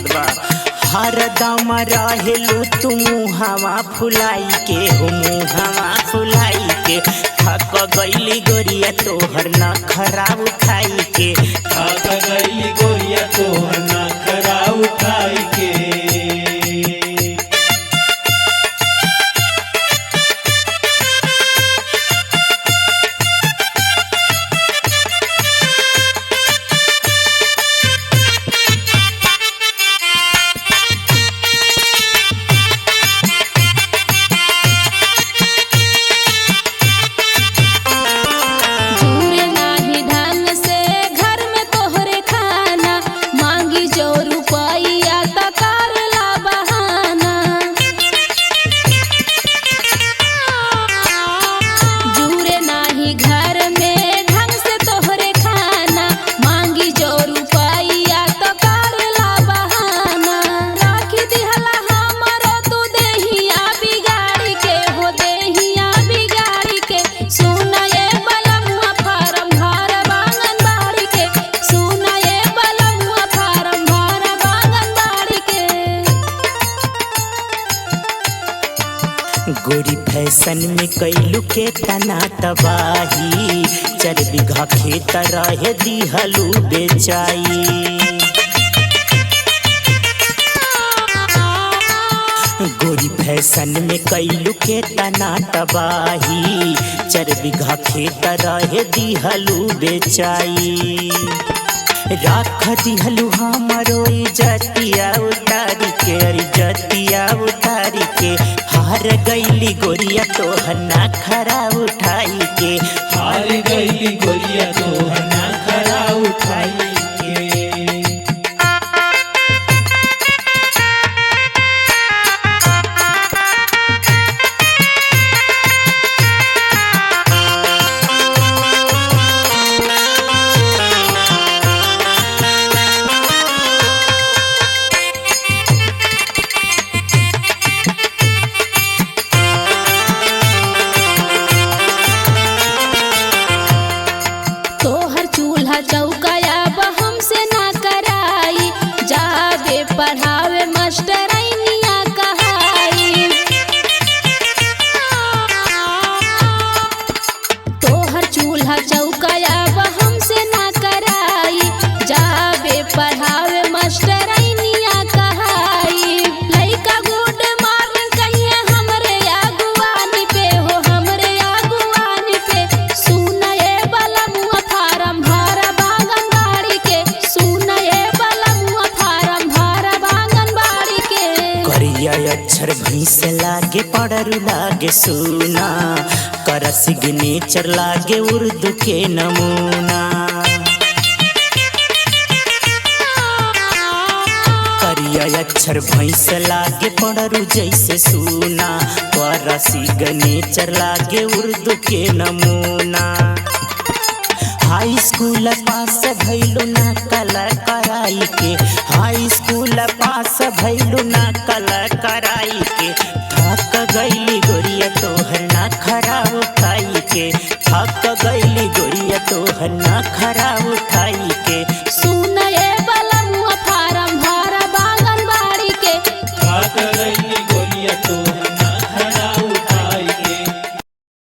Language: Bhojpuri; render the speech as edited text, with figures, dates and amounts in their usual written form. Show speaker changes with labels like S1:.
S1: बात बा। हरदम रहेलू तू मुहावा फुलाई के हो मुहावा फुलाई के थक गईली गोरिया तोहर नखरा उठाई के
S2: थक गईली गोरिया तोहर नखरा उठाई के।
S1: गोरी फैशन में कैलू के तना तबाही 4 बीघा खेत रहे दिहलू बेचाई। गोरी फैशन में कैलू के तना तबाही 4 बीघा खेत रहे दिहलू बेचाई। राख दिहलू हमारो इज्जतिया उतारी के इज्जतिया उतारी के हार गईली गोरिया तोहर नखरा उठाई के
S2: हार गईली गोरिया तोहर नखरा उठाई के।
S3: पढ़ावे मास्टरनिया कहाई तोहर चूल्हा चौकाया हमसे ना कराई जाबे पढ़ावे मास्टरनिया कहाई। लइका गुड मॉर्निंग कहिए हमरे अगुवानी पे हो हमरे अगुवानी पे सुनए वाला मुआ फारम भरा बागनबाड़ी के सुनए वाला मुआ फारम
S1: करिया अक्षर भैंस लागे पड़रू लागे सुना कर सिग्नेचर लागे उर्दू के नमूना। करिया अक्षर भैंस लागे पड़रू जैसे सुना कर सिग्नेचर लागे उर्दू के नमूना। हाई स्कूल पास भैलू ना कला कराई के हाई स्कूल पास भैलू ना कला कराई के थक गईली गोरिया तोहर नखरा उठाई के थक गईली गोरिया तोहर नखरा उठाई के